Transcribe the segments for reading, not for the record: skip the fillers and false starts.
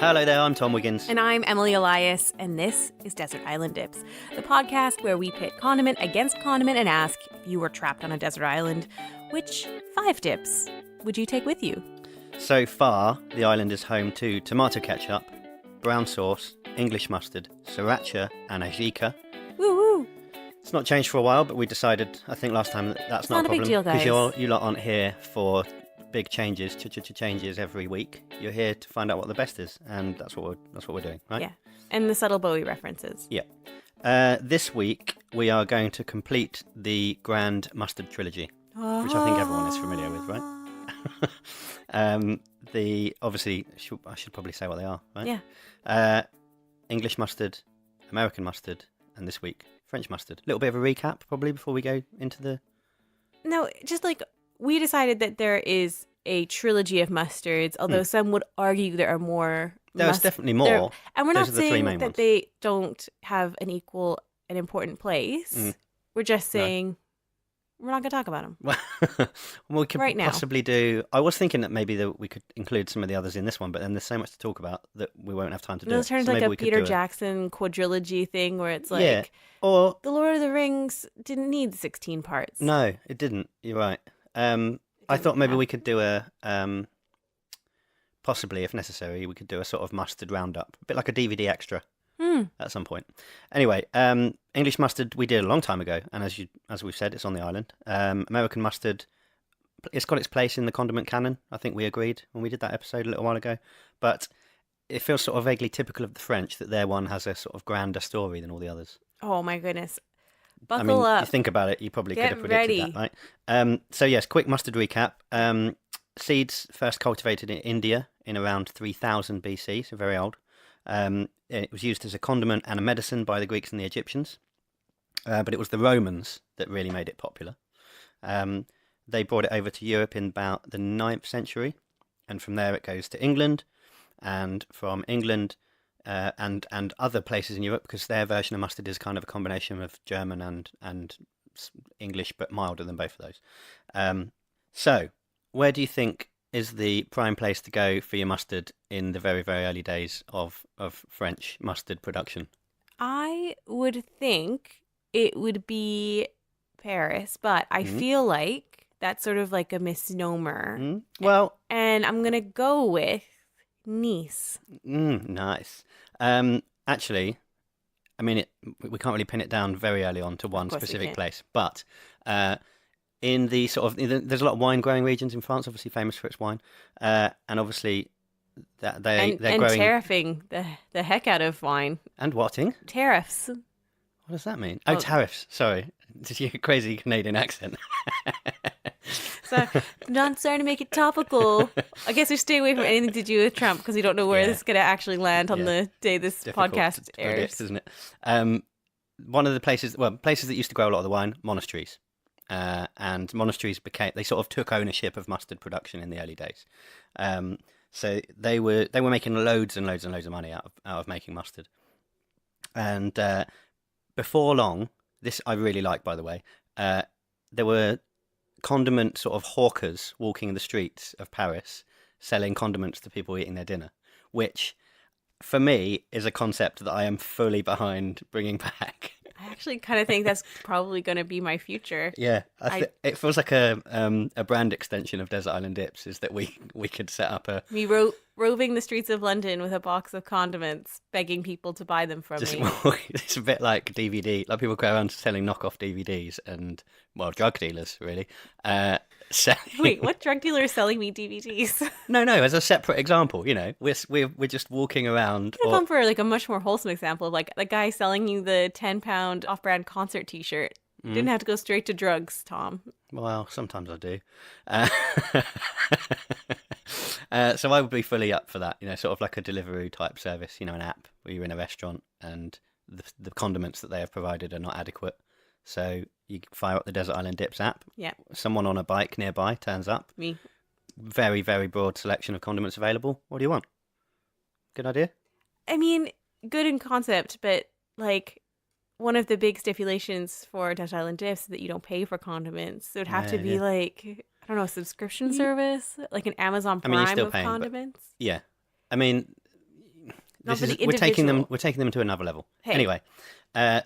Hello there, I'm Tom Wiggins. And I'm Emily Elias, and this is Desert Island Dips, the podcast where we pit condiment against condiment and ask, if you were trapped on a desert island, which 5 dips would you take with you? So far, the island is home to tomato ketchup, brown sauce, English mustard, sriracha, and ajika. Woo woo! It's not changed for a while, but we decided, I think last time, that's not a problem. Big deal, guys. Because you lot aren't here for big changes, changes every week. You're here to find out what the best is, and that's what we're doing, right? Yeah, and the subtle Bowie references. Yeah. This week we are going to complete the Grand Mustard trilogy, which I think everyone is familiar with, right? I should probably say what they are, right? Yeah. English mustard, American mustard, and this week French mustard. A little bit of a recap, probably, before we go into the. No, just like we decided that there is a trilogy of mustards, although some would argue there are more. There's definitely more. And we're Those not are the three saying main that ones. they don't have an equal and important place. We're just saying we're not going to talk about them. Well, we could right now. possibly do. I was thinking that maybe we could include some of the others in this one, but then there's so much to talk about that we won't have time to do. It'll turn into like a Peter Jackson quadrilogy thing where it's like, or The Lord of the Rings didn't need 16 parts. no, it didn't. You're right. I thought maybe we could do a possibly, if necessary, we could do a sort of mustard roundup, a bit like a DVD extra at some point. Anyway, English mustard we did a long time ago, and as we've said, it's on the island. American mustard, it's got its place in the condiment canon. I think we agreed when we did that episode a little while ago, but it feels sort of vaguely typical of the French that their one has a sort of grander story than all the others. Oh my goodness. Buckle up. You think about it, you probably could have Get predicted ready. that, right? So yes, quick mustard recap. Seeds first cultivated in India in around 3000 BC, so very old. It was used as a condiment and a medicine by the Greeks and the Egyptians, but it was the Romans that really made it popular. They brought it over to Europe in about the 9th century, and from there it goes to England, and from England and other places in Europe, because their version of mustard is kind of a combination of German and English, but milder than both of those. So, where do you think is the prime place to go for your mustard in the very, very early days of French mustard production? I would think it would be Paris, but I feel like that's sort of like a misnomer. Well, And I'm going to go with Nice. nice. Actually, I mean, we can't really pin it down very early on to one specific place, but in the sort of there's a lot of wine growing regions in France, obviously famous for its wine, and obviously they're growing tariffing the heck out of wine. And whatting? Tariffs. What does that mean? Oh, tariffs. Sorry, it's your crazy Canadian accent. So, not starting to make it topical. I guess we stay away from anything to do with Trump because we don't know where this is going to actually land on the day this Difficult podcast to airs. predict, isn't it? One of the places that used to grow a lot of the wine, monasteries. And monasteries they sort of took ownership of mustard production in the early days. So they were making loads and loads and loads of money out of making mustard. And before long, this I really like, by the way, there were condiment sort of hawkers walking the streets of Paris selling condiments to people eating their dinner, which for me is a concept that I am fully behind bringing back. I actually kind of think that's probably going to be my future. Yeah, it feels like a brand extension of Desert Island Dips is that we could set up me roving the streets of London with a box of condiments, begging people to buy them from me. It's a bit like DVD, like people go around selling knockoff DVDs and, well, drug dealers really. Wait, what drug dealer is selling me DVDs? No, as a separate example, we're just walking around. I've gone for like a much more wholesome example of like the guy selling you the £10 off-brand concert T-shirt. Didn't have to go straight to drugs, Tom. Well, sometimes I do. So I would be fully up for that, sort of like a Deliveroo type service, an app where you're in a restaurant and the condiments that they have provided are not adequate. So you fire up the Desert Island Dips app. Yeah. Someone on a bike nearby turns up. Me. Very, very broad selection of condiments available. What do you want? Good idea? I mean, good in concept, but like one of the big stipulations for Desert Island Dips is that you don't pay for condiments. So it would have to be like, I don't know, a subscription service, like an Amazon Prime still of paying, condiments. Yeah. I mean, Not for the we're taking them individual. to another level. Hey. Anyway,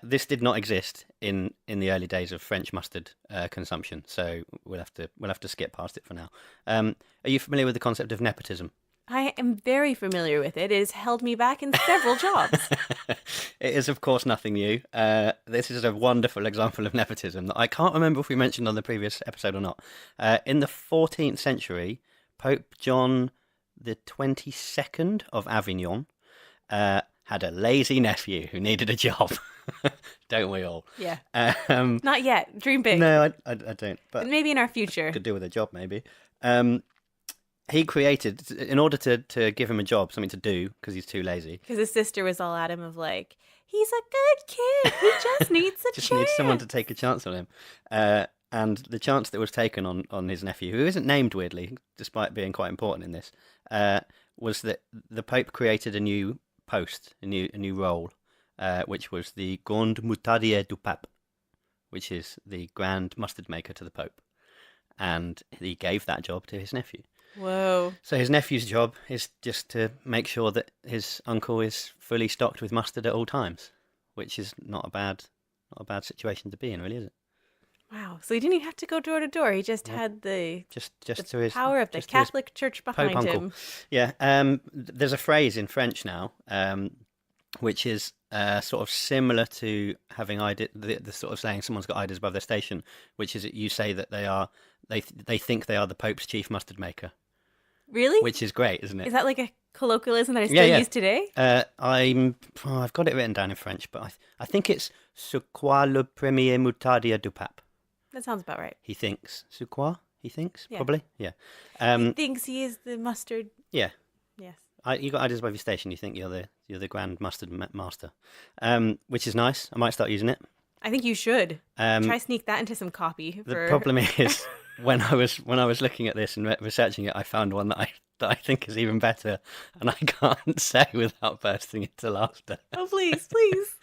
this did not exist in the early days of French mustard consumption, so we'll have to skip past it for now. Are you familiar with the concept of nepotism? I am very familiar with it. It has held me back in several jobs. It is, of course, nothing new. This is a wonderful example of nepotism that I can't remember if we mentioned on the previous episode or not. In the 14th century, Pope John the 22nd of Avignon had a lazy nephew who needed a job. Don't we all? Yeah. Not yet. Dream big. No, I don't. But maybe in our future. Could do with a job, maybe. He created, in order to give him a job, something to do, because he's too lazy. Because his sister was all at him of like, he's a good kid. He just needs a Just chance. needs someone to take a chance on him. And the chance that was taken on his nephew, who isn't named weirdly, despite being quite important in this, was that the Pope created a new post, a new role, which was the Grand Moutardier du Pape, which is the Grand Mustard Maker to the Pope. And he gave that job to his nephew. Whoa. So his nephew's job is just to make sure that his uncle is fully stocked with mustard at all times, which is not a bad situation to be in, really, is it? Wow. So he didn't even have to go door to door. He just had the to his power of the Catholic Church behind Pope him. uncle. Yeah. There's a phrase in French now, which is sort of similar to having the sort of saying someone's got ideas above their station, which is that you say that they think they are the Pope's chief mustard maker. Really? Which is great, isn't it? Is that like a colloquialism that I still use today? I've got it written down in French, but I think it's "C'est quoi le premier moutardier du pape?" That sounds about right. He thinks. C'est quoi? He thinks, Yeah. probably. Yeah. He thinks he is the mustard. Yeah. Yes. You got ideas above your station. You think you're the grand mustard master, which is nice. I might start using it. I think you should try sneak that into some copy. The problem is when I was looking at this and researching it, I found one that I think is even better, and I can't say without bursting into laughter. Oh, please, please.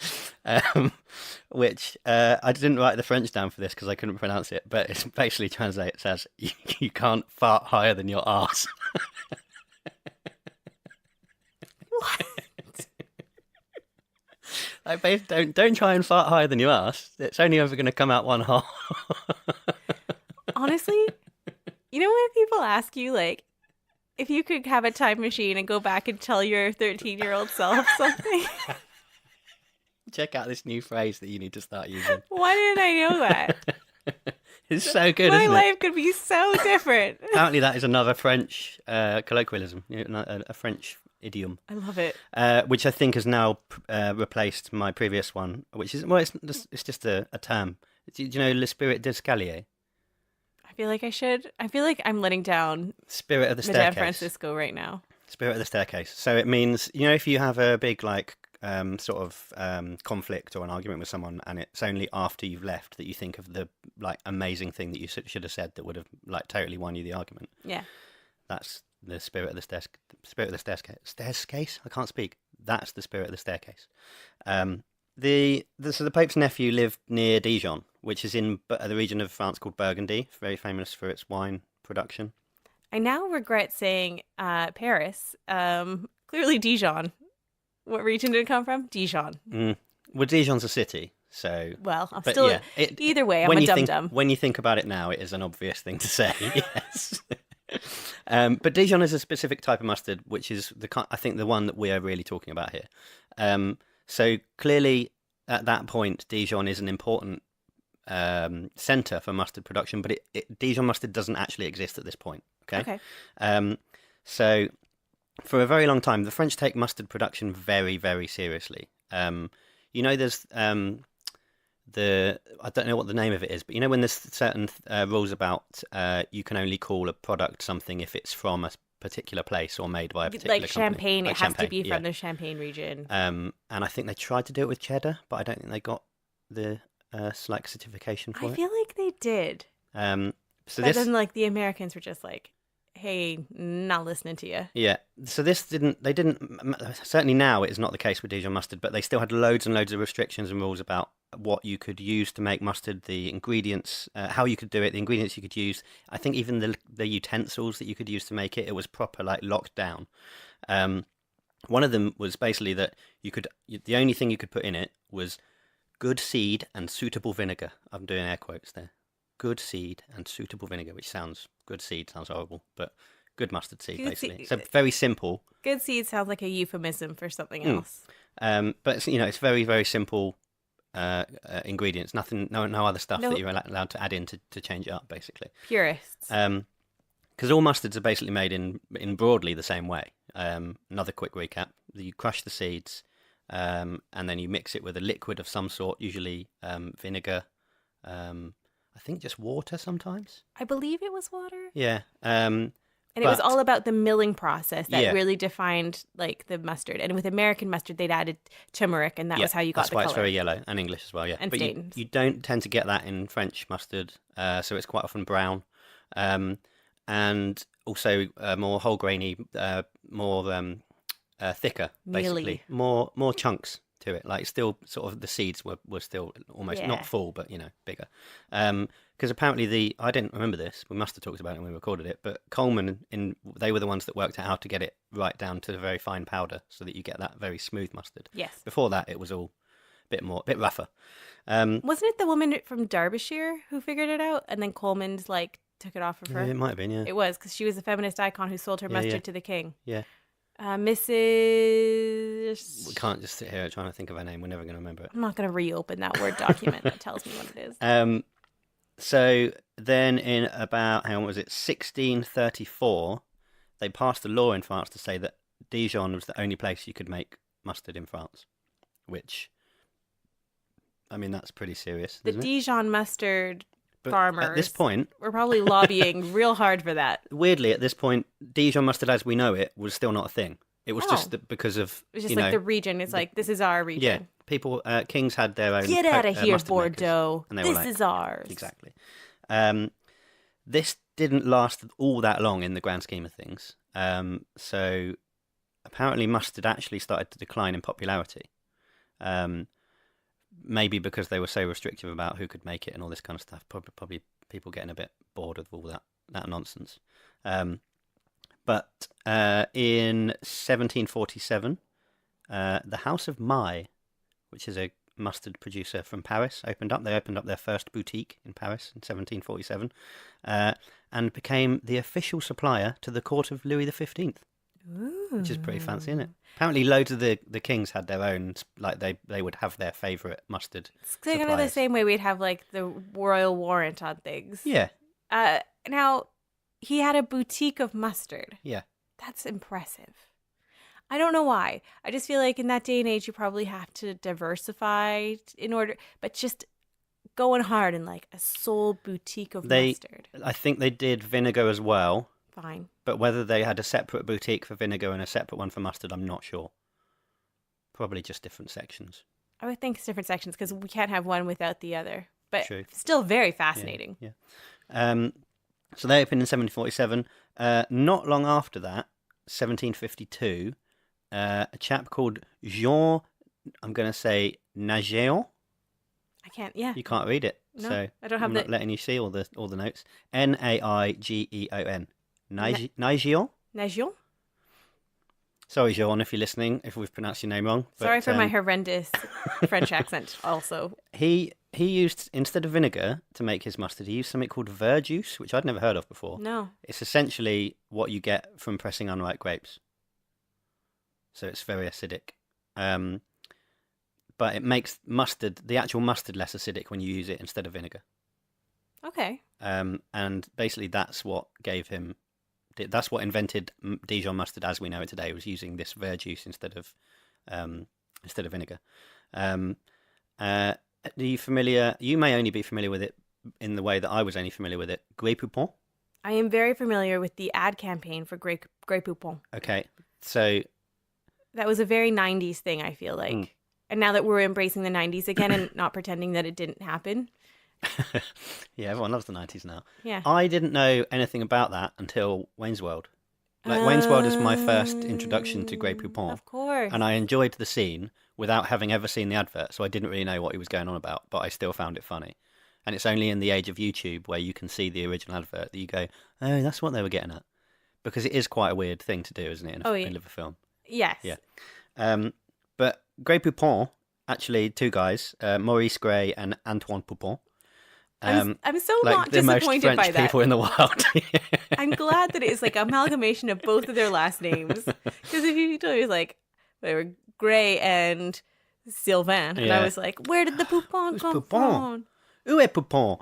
Which I didn't write the French down for this because I couldn't pronounce it, but it basically translates as you can't fart higher than your arse. What? Like, don't try and fart higher than your arse. It's only ever going to come out one hole. Honestly, you know when people ask you, like, if you could have a time machine and go back and tell your 13-year-old self something? Check out this new phrase that you need to start using. Why didn't I know that? It's so good, My isn't it? life could be so different. Apparently that is another French colloquialism, a French idiom. I love it. Which I think has now replaced my previous one, which is, well, it's just a term. Do you know Le Spirit d'Escalier? I feel like I should. I feel like I'm letting down Spirit of the Madame Staircase. Francisco right now. Spirit of the Staircase. So it means, if you have a big, sort of conflict or an argument with someone, and it's only after you've left that you think of the, amazing thing that you should have said that would have, totally won you the argument. Yeah. That's the spirit of the staircase. I can't speak. That's the spirit of the staircase. So the Pope's nephew lived near Dijon, which is in the region of France called Burgundy, very famous for its wine production. I now regret saying Paris. Clearly Dijon. What region did it come from? Dijon. Well, Dijon's a city, so... Well, I'm still... Yeah, either way, I'm a dum-dum. When you think about it now, it is an obvious thing to say, yes. But Dijon is a specific type of mustard, which is, I think, the one that we are really talking about here. So clearly, at that point, Dijon is an important centre for mustard production, but Dijon mustard doesn't actually exist at this point. Okay. So for a very long time, the French take mustard production very, very seriously. There's I don't know what the name of it is, but when there's certain rules about you can only call a product something if it's from a particular place or made by a particular like company. Champagne, it has to be from yeah. the Champagne region. And I think they tried to do it with cheddar, but I don't think they got the certification for it. I feel like they did. So but then the Americans were just like, hey, not listening to you. Yeah. So they didn't, certainly now it is not the case with Dijon mustard, but they still had loads and loads of restrictions and rules about what you could use to make mustard, the ingredients, how you could do it, the ingredients you could use. I think even the utensils that you could use to make it, it was proper locked down. One of them was basically that the only thing you could put in it was good seed and suitable vinegar. I'm doing air quotes there. Good seed and suitable vinegar, which good seed sounds horrible, but good mustard seed, Good basically. seed. So very simple. Good seed sounds like a euphemism for something else. But it's very, very simple ingredients. Nothing, no other stuff that you're allowed to add in to change it up, basically. Purists. Because all mustards are basically made in broadly the same way. Another quick recap: you crush the seeds, and then you mix it with a liquid of some sort, usually vinegar. I think just water sometimes. I believe it was water. Yeah. And it was all about the milling process that really defined like the mustard. And with American mustard, they'd added turmeric, and that was how you got the color. That's why it's very yellow, and English as well, yeah. And but you don't tend to get that in French mustard, so it's quite often brown. And also more whole grainy, more thicker, basically. Mealy. More chunks to it. Like still sort of the seeds were still almost not full, but bigger. Because apparently I didn't remember this. We must have talked about it when we recorded it. But Coleman, they were the ones that worked out how to get it right down to the very fine powder, so that you get that very smooth mustard. Yes. Before that, it was all a bit rougher. Wasn't it the woman from Derbyshire who figured it out, and then Coleman's took it off of her? Yeah, it might have been. Yeah. It was, because she was a feminist icon who sold her mustard to the king. Yeah. Mrs. We can't just sit here trying to think of her name. We're never going to remember it. I'm not going to reopen that Word document that tells me what it is. So then in about, 1634, they passed a law in France to say that Dijon was the only place you could make mustard in France, which, that's pretty serious. The Dijon mustard but farmers at this point, we're probably lobbying real hard for that. Weirdly, at this point, Dijon mustard as we know it was still not a thing. It was just because of it was just the region. It's this is our region. Yeah, people, kings had their own. Get out of here, Bordeaux! And they this is ours. Exactly. This didn't last all that long in the grand scheme of things. So apparently, mustard actually started to decline in popularity. Maybe because they were so restrictive about who could make it and all this kind of stuff. Probably people getting a bit bored of all that nonsense. But in 1747, the House of Maille, which is a mustard producer from Paris, opened up. They opened up their first boutique in Paris in 1747, and became the official supplier to the court of Louis XV. Ooh. Which is pretty fancy, isn't it? Apparently, loads of the kings had their own, they would have their favourite mustard. It's kind of the same way we'd have the royal warrant on things. Yeah. Now, he had a boutique of mustard. Yeah. That's impressive. I don't know why. I just feel like in that day and age, you probably have to diversify but just going hard in a sole boutique of mustard. I think they did vinegar as well. Fine. But whether they had a separate boutique for vinegar and a separate one for mustard, I'm not sure. Probably just different sections. I would think it's different sections because we can't have one without the other. But True. Still very fascinating. Yeah. So they opened in 1747. Not long after that, 1752, a chap called Jean, I'm going to say Nageon. I can't, yeah. You can't read it. No, so I don't have I'm not letting you see all the notes. Naigeon. Nageon? Nageon? Sorry, Jean, if you're listening, if we've pronounced your name wrong. Sorry for my horrendous French accent also. He used, instead of vinegar to make his mustard, he used something called verjuice, which I'd never heard of before. No. It's essentially what you get from pressing unripe grapes. So it's very acidic. But it makes the actual mustard less acidic when you use it instead of vinegar. Okay. And basically that's what invented Dijon mustard as we know it today, was using this verjuice instead of vinegar. Are you familiar? You may only be familiar with it in the way that I was only familiar with it. Grey Poupon? I am very familiar with the ad campaign for Grey Poupon. Okay, so that was a very 90s thing, I feel like. And now that we're embracing the 90s again and not pretending that it didn't happen. Yeah, everyone loves the 90s now. Yeah. I didn't know anything about that until Wayne's World. Wayne's World is my first introduction to Grey Poupon. Of course. And I enjoyed the scene without having ever seen the advert, so I didn't really know what he was going on about, but I still found it funny. And it's only in the age of YouTube where you can see the original advert that you go, oh, that's what they were getting at. Because it is quite a weird thing to do, isn't it, in the middle of a film. Yes. Yeah. But Grey Poupon, actually, two guys, Maurice Gray and Antoine Poupon. I'm so Like not the most disappointed by French that. people in the world. I'm glad that it's like amalgamation of both of their last names. Because if you told me it was like they were Gray and Sylvain, and I Yeah. was like, where did the Poupon Who's come Poupon? from? Où est Poupon?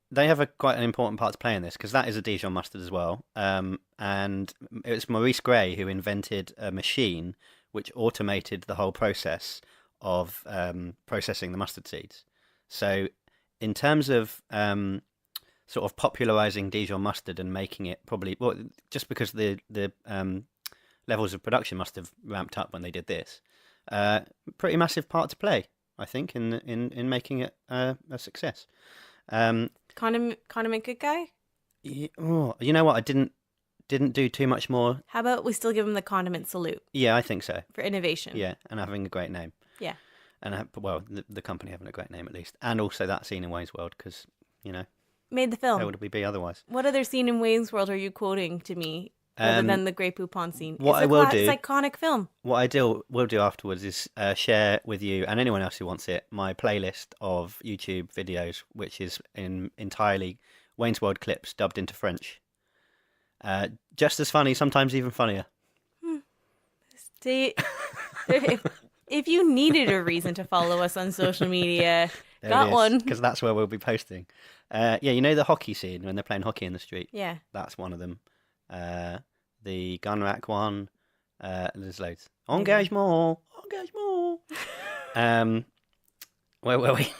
They have quite an important part to play in this because that is a Dijon mustard as well. And it was Maurice Gray who invented a machine which automated the whole process of processing the mustard seeds. So, in terms of sort of popularizing Dijon mustard and making it probably well, just because the levels of production must have ramped up when they did this, pretty massive part to play, I think, in making it a success. Condiment good guy? You know what? I didn't do too much more. How about we still give him the condiment salute Yeah, I think so. for innovation? Yeah, and having a great name. Yeah. And well, the company having a great name at least, and also that scene in Wayne's World because Made the how film. would we be otherwise? What other scene in Wayne's World are you quoting to me other than the Grey Poupon scene? What It's I will do, it's iconic film. what will do afterwards is share with you and anyone else who wants it my playlist of YouTube videos, which is in entirely Wayne's World clips dubbed into French. Just as funny, sometimes even funnier. See, if you needed a reason to follow us on social media, got one. Because that's where we'll be posting. Yeah, you know the hockey scene when they're playing hockey in the street? Yeah. That's one of them. The gun rack one. There's loads. Engagement! Engagement! Where were we?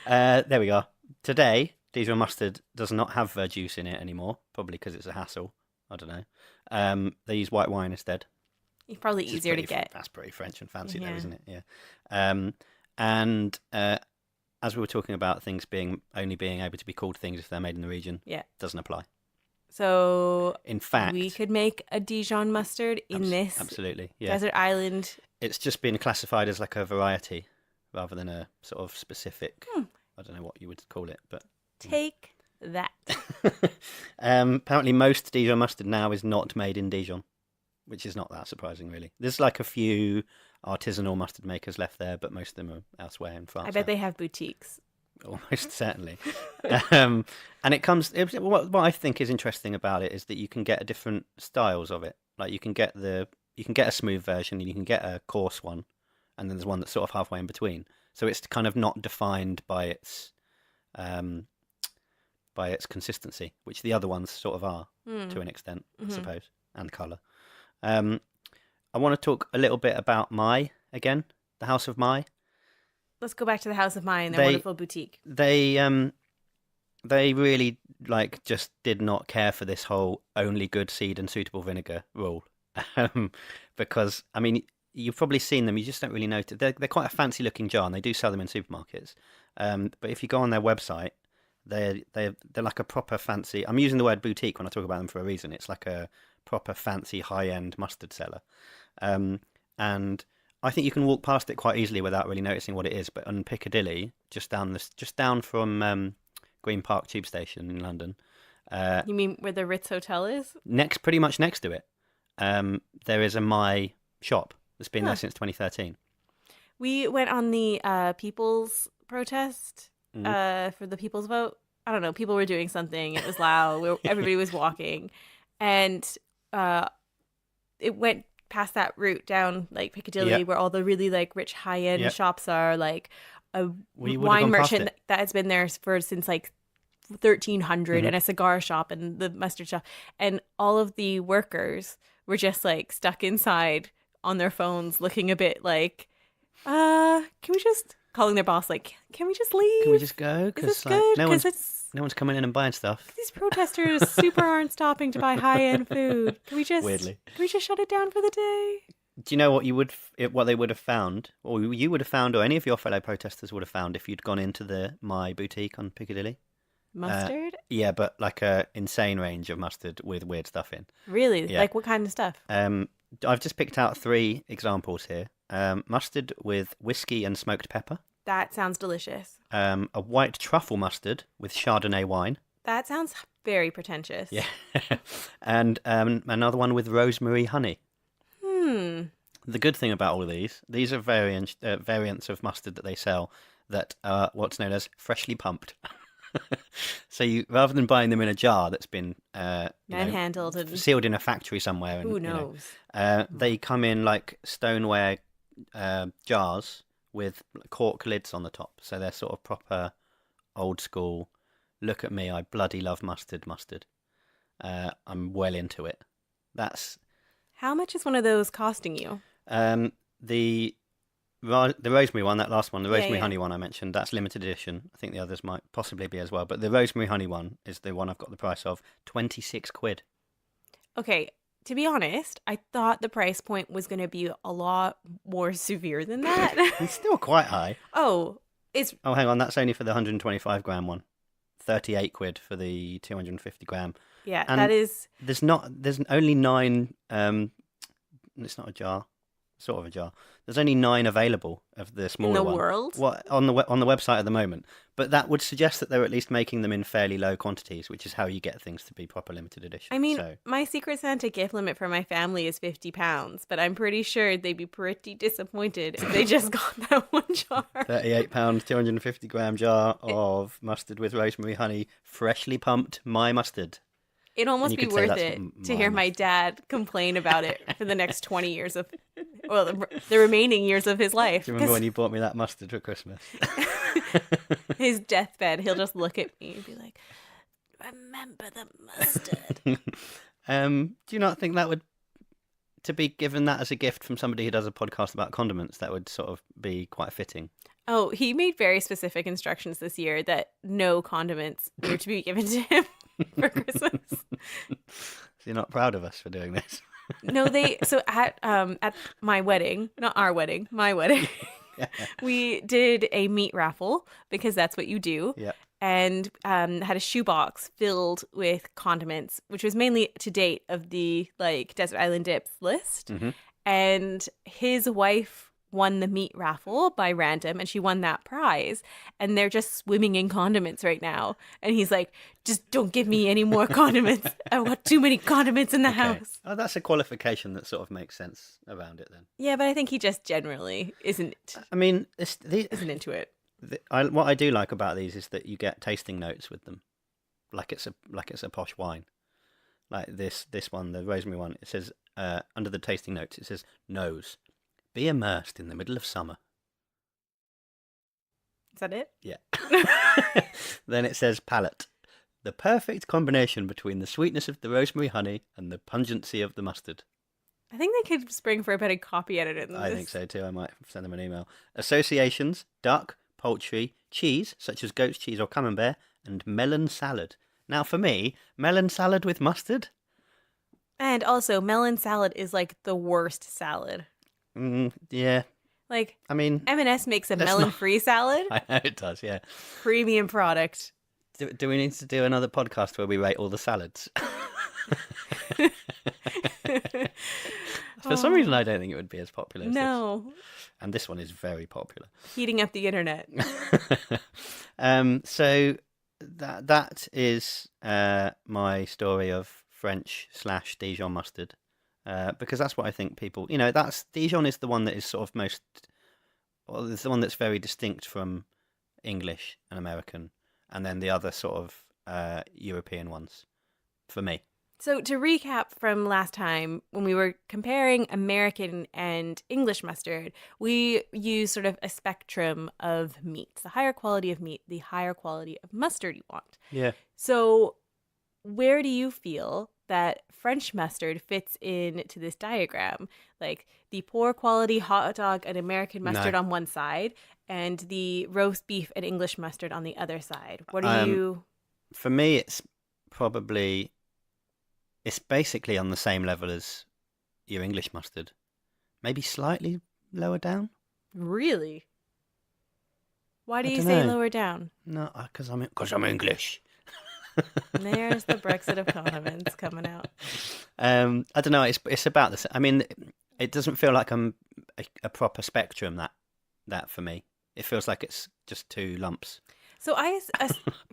There we are. Today, Dijon mustard does not have verjuice in it anymore, probably because it's a hassle. I don't know. They use white wine instead. It's probably easier to get. That's pretty French and fancy, Yeah. though, isn't it? Yeah. And as we were talking about things only being able to be called things if they're made in the region, Yeah. doesn't apply. So In fact, we could make a Dijon mustard in this absolutely, yeah. desert island. It's just been classified as like a variety rather than a sort of specific. I don't know what you would call it, but Take that. apparently most Dijon mustard now is not made in Dijon, which is not that surprising, really. There's like a few artisanal mustard makers left there, but most of them are elsewhere in France. I bet they have boutiques. Almost certainly. And what I think is interesting about it is that you can get different styles of it. Like you can get a smooth version and you can get a coarse one, and then there's one that's sort of halfway in between. So it's kind of not defined by its consistency, which the other ones sort of are to an extent, I suppose, and colour. I want to talk a little bit about Mai again, the House of Mai. Let's go back to the House of Mai and their wonderful boutique. They really just did not care for this whole only good seed and suitable vinegar rule, because I mean you've probably seen them. You just don't really notice. They're quite a fancy looking jar, and they do sell them in supermarkets. But if you go on their website, they're like a proper fancy. I'm using the word boutique when I talk about them for a reason. It's like a proper fancy high end mustard seller, and I think you can walk past it quite easily without really noticing what it is. But on Piccadilly, just down from Green Park Tube Station in London. You mean where the Ritz Hotel is? Pretty much next to it, there is a Mai shop that's been there since 2013. We went on the People's protest for the People's Vote. I don't know. People were doing something. It was loud. Everybody was walking, and it went past that route down like Piccadilly, where all the really like rich high end shops are, like a wine merchant that has been there since like 1300 and a cigar shop and the mustard shop, and all of the workers were just like stuck inside on their phones looking a bit like can we just calling their boss like, can we just leave? Can we just go? Because no one's coming in and buying stuff. These protesters super aren't stopping to buy high-end food. Can we just shut it down for the day? Do you know what what they would have found, or you would have found, or any of your fellow protesters would have found if you'd gone into the Mai boutique on Piccadilly? Mustard? Yeah, but like a insane range of mustard with weird stuff in. Really? Yeah. Like what kind of stuff? I've just picked out 3 examples here. Mustard with whiskey and smoked pepper. That sounds delicious. A white truffle mustard with Chardonnay wine. That sounds very pretentious. Yeah. And another one with rosemary honey. Hmm. The good thing about all of these are variants of mustard that they sell that are what's known as freshly pumped. So you, rather than buying them in a jar that's been Manhandled and sealed in a factory somewhere, and who knows? they come in like stoneware jars with cork lids on the top, so they're sort of proper old school. Look at me, I bloody love mustard. I'm well into it. That's How much is one of those costing you? the rosemary one, that last one, the Yeah, rosemary yeah. honey one I mentioned. That's limited edition. I think the others might possibly be as well, but the rosemary honey one is the one I've got the price of £26. Okay, to be honest, I thought the price point was going to be a lot more severe than that. It's still quite high. Oh, it's Oh, hang on, that's only for the 125 gram one. £38 for the 250 gram. yeah, And that is there's only 9. It's not a jar, sort of a jar. There's only 9 available of the in smaller the one. world. What on the website at the moment? But that would suggest that they're at least making them in fairly low quantities, which is how you get things to be proper limited edition. I mean, so, my Secret Santa gift limit for my family is £50, but I'm pretty sure they'd be pretty disappointed if they just got that one jar. £38, 250 gram jar of mustard with rosemary honey, freshly pumped my mustard. It'd almost you be could say worth that's it to my hear my mustard. dad complain about it for the next 20 years of, well, the remaining years of his life. Do you remember 'Cause when you bought me that mustard for Christmas? his deathbed, he'll just look at me and be like, remember the mustard. Do you not think that would, to be given that as a gift from somebody who does a podcast about condiments, that would sort of be quite fitting? Oh, he made very specific instructions this year that no condiments were to be given to him for Christmas. So you're not proud of us for doing this? No, so at my wedding, not our wedding, my wedding, we did a meat raffle because that's what you do. Yeah. And had a shoebox filled with condiments, which was mainly to date of the like desert island dips list. Mhm. And his wife won the meat raffle by random, and she won that prize. And they're just swimming in condiments right now. And he's like, "Just don't give me any more condiments. I want too many condiments in the house." Oh, that's a qualification that sort of makes sense around it then. Yeah, but I think he just generally isn't I mean, into it. what I do like about these is that you get tasting notes with them, like it's a posh wine. Like this one, the rosemary one, it says under the tasting notes, it says nose, be immersed in the middle of summer. Is that it? Yeah. Then it says palate, the perfect combination between the sweetness of the rosemary honey and the pungency of the mustard. I think they could spring for a better copy editor than I this. think so too. I might send them an email. Associations: duck, poultry, cheese such as goat's cheese or camembert, and melon salad. Now, for me, melon salad with mustard. And also, melon salad is like the worst salad. Yeah, Like I mean, M&S makes a Let's melon-free salad. I know it does. Yeah. Premium product. Do we need to do another podcast where we rate all the salads? For some reason, I don't think it would be as popular as this. No. And this one is very popular. Heating up the internet. So that is my story of French/Dijon mustard, because that's what I think people, that's Dijon is the one that is sort of most, well, it's the one that's very distinct from English and American, and then the other sort of European ones, for me. So to recap from last time, when we were comparing American and English mustard, we used sort of a spectrum of meats. The higher quality of meat, the higher quality of mustard you want. Yeah. So where do you feel that French mustard fits into this diagram? Like the poor quality hot dog and American mustard on one side, and the roast beef and English mustard on the other side. What are you... For me, it's basically on the same level as your English mustard. Maybe slightly lower down. Really? Why do I you dunno. say lower down? No, because I'm English. There's the Brexit of condiments coming out. I don't know. It's about this. I mean, it doesn't feel like I'm a proper spectrum. That for me, it feels like it's just two lumps. So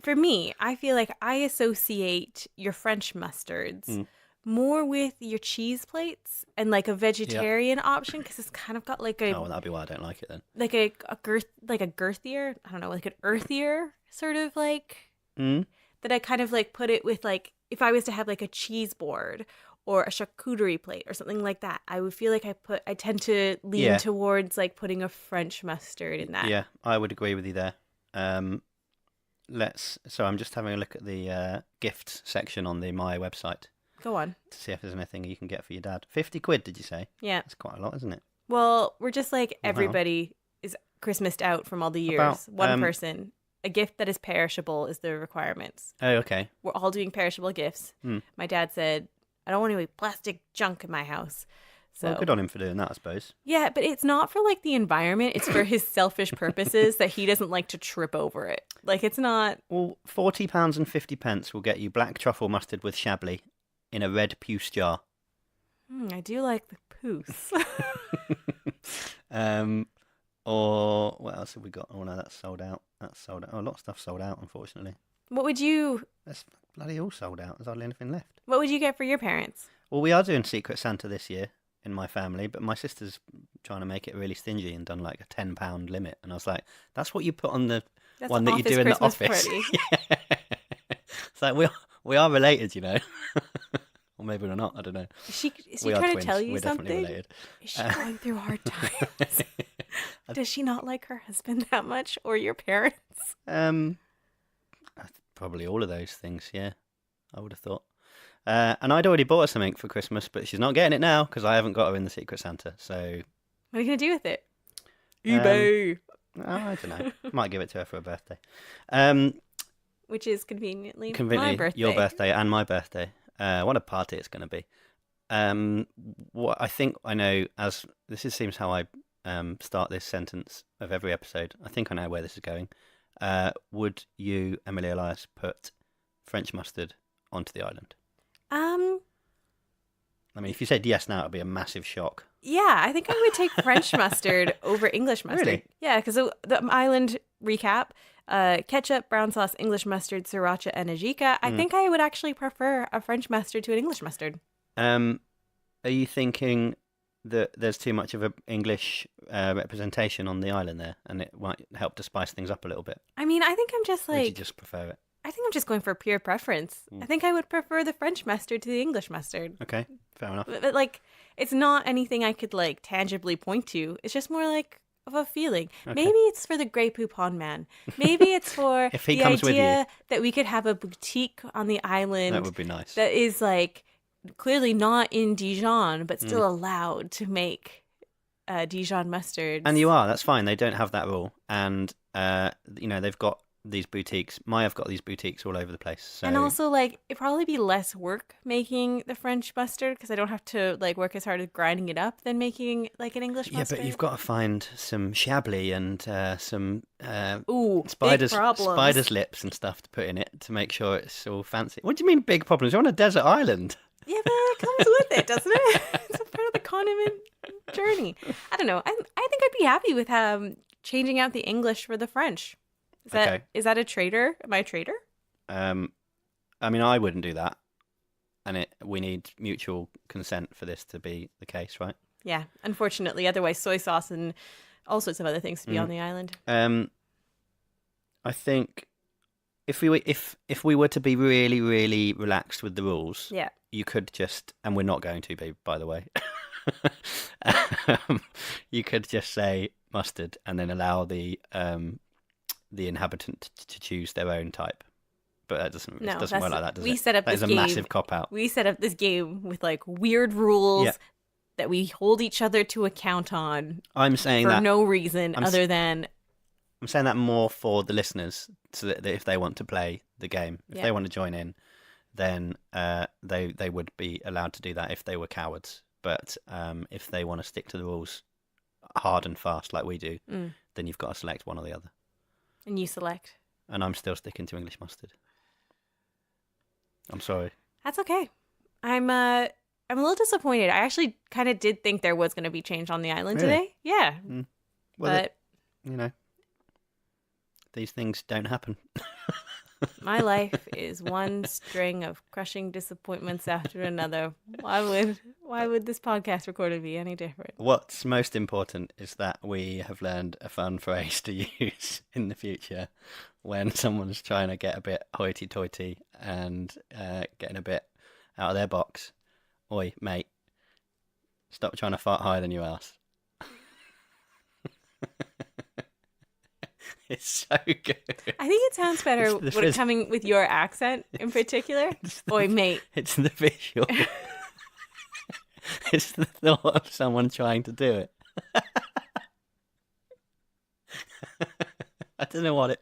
for me, I feel like I associate your French mustards more with your cheese plates and like a vegetarian option because it's kind of got like a Oh, well, that'd be why I don't like it then. like a girthier, I don't know, like an earthier sort of like Mm. that I kind of like put it with like if I was to have like a cheese board or a charcuterie plate or something like that, I would feel like I tend to lean Yeah. towards like putting a French mustard in that. Yeah, I would agree with you there. So I'm just having a look at the gifts section on the My website Go on. to see if there's anything you can get for your dad. 50 quid, did you say? Yeah. That's quite a lot, isn't it? Well, we're just like Wow. everybody is Christmased out from all the years. About, One person. A gift that is perishable is the requirements. Oh, okay. We're all doing perishable gifts. My dad said, I don't want any plastic junk in my house. So Well, good on him for doing that, I suppose. yeah, but it's not for like the environment. It's for his selfish purposes that he doesn't like to trip over it. Like it's not. Well, £40 and 50 pence will get you black truffle mustard with Chablis in a red puce jar. I do like the poos. Or what else have we got? Oh no, that's sold out. That's sold out. Oh, a lot of stuff sold out, unfortunately. What would you That's bloody all sold out. There's hardly anything left. get for your parents? Well, we are doing Secret Santa this year in my family, but my sister's trying to make it really stingy and done like a £10 limit. And I was like, that's what you put on the That's one that you do in Christmas the office. party. It's like we are related, you know. Or maybe we're not. I don't know. Is she We are trying twins. to tell you We're definitely something? related. Is she going through hard times? Does she not like her husband that much or your parents? Probably all of those things. Yeah, I would have thought. And I'd already bought her something for Christmas, but she's not getting it now because I haven't got her in the Secret Santa. So What are you going to do with it? Um, eBay. I don't know. Might give it to her for her birthday. Which is conveniently my Conveniently, birthday. your birthday and my birthday. What a party it's going to be. What I think I know, as seems how I start this sentence of every episode. I think I know where this is going. Would you, Emily Elias, put French mustard onto the island? I mean, if you said yes now, it would be a massive shock. Yeah, I think I would take French mustard over English mustard. Really? Yeah, because the island recap, ketchup, brown sauce, English mustard, sriracha, and ajika. I think I would actually prefer a French mustard to an English mustard. Are you thinking that there's too much of an English representation on the island there, and it might help to spice things up a little bit? I mean, I think I'm just Or do you like, just prefer it? I think I'm just going for pure preference. I think I would prefer the French mustard to the English mustard. Okay, fair enough. But like, it's not anything I could like tangibly point to. It's just more like of a feeling. Okay. Maybe it's for the Grey Poupon man. Maybe it's for If he the comes with idea you. that we could have a boutique on the island That would be nice. that is like clearly not in Dijon, but still allowed to make Dijon mustards. And you are, that's fine. They don't have that rule. And, they've got these boutiques. I've got these boutiques all over the place. So. And also, like, it'd probably be less work making the French mustard because I don't have to, like, work as hard as grinding it up than making, like, an English Yeah, mustard. but you've got to find some Chablis and some Ooh, spiders' big problems. spiders' lips and stuff to put in it to make sure it's all fancy. What do you mean big problems? You're on a desert island. Yeah, but it comes with it, doesn't it? It's a part of the condiment journey. I don't know. I think I'd be happy with changing out the English for the French. Is that a traitor? Am I a traitor? I mean, I wouldn't do that. And we need mutual consent for this to be the case, right? Yeah, unfortunately. Otherwise, soy sauce and all sorts of other things to be on the island. I think if we were to be really, really relaxed with the rules, Yeah. you could just, and we're not going to be, by the way, you could just say mustard and then allow the inhabitant to choose their own type. But it doesn't work like that, does it? That is a massive cop-out. We set up this game with like weird rules that we hold each other to account on I'm saying for that no reason other than... I'm saying that more for the listeners, so that if they want to play the game, if they want to join in, then they would be allowed to do that if they were cowards. But if they want to stick to the rules hard and fast like we do, then you've got to select one or the other. And you select. And I'm still sticking to English mustard. I'm sorry. That's okay. I'm a little disappointed. I actually kind of did think there was going to be change on the island Really? today. Yeah. Well, But these things don't happen. My life is one string of crushing disappointments after another. Why would this podcast recording be any different? What's most important is that we have learned a fun phrase to use in the future when someone's trying to get a bit hoity-toity and getting a bit out of their box. Oi, mate, stop trying to fart higher than your ass. It's so good. I think it sounds better when it's coming with your accent in particular. Oi, mate. It's the visual. It's the thought of someone trying to do it. I don't know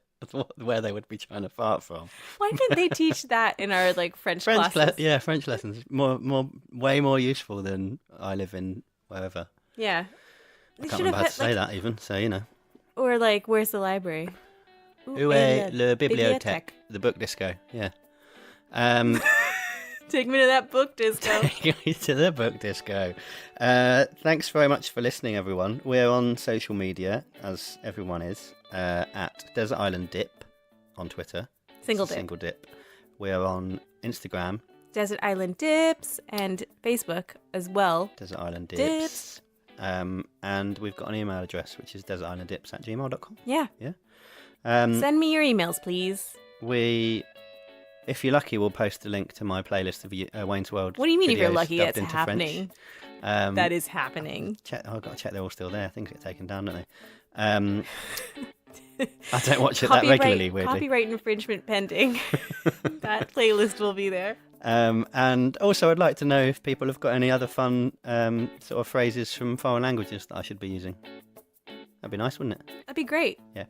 where they would be trying to fart from. Why can't they teach that in our French classes? French lessons way more useful than I live in wherever. Yeah, I can't remember how to say that even. So Or where's the library? Où est la bibliothèque? The book disco. Yeah. Take me to that book disco. Take me to the book disco. Thanks very much for listening, everyone. We're on social media, as everyone is, at Desert Island Dip on Twitter. Single dip. We're on Instagram. Desert Island Dips, and Facebook as well. Desert Island Dips. And we've got an email address, which is desertislanddips@gmail.com. Yeah. Yeah. Send me your emails, please. If you're lucky, we'll post a link to my playlist of Wayne's World. What do you mean if you're videos lucky? dubbed It's into happening. French. That is happening. I've got to check they're all still there. Things get taken down, don't they? I don't watch it that regularly, weirdly. Copyright infringement pending. That playlist will be there. And also, I'd like to know if people have got any other fun sort of phrases from foreign languages that I should be using. That'd be nice, wouldn't it? That'd be great. Yeah.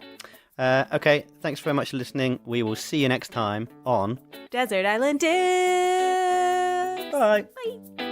Okay, thanks very much for listening. We will see you next time on Desert Island Dips. Bye. Bye.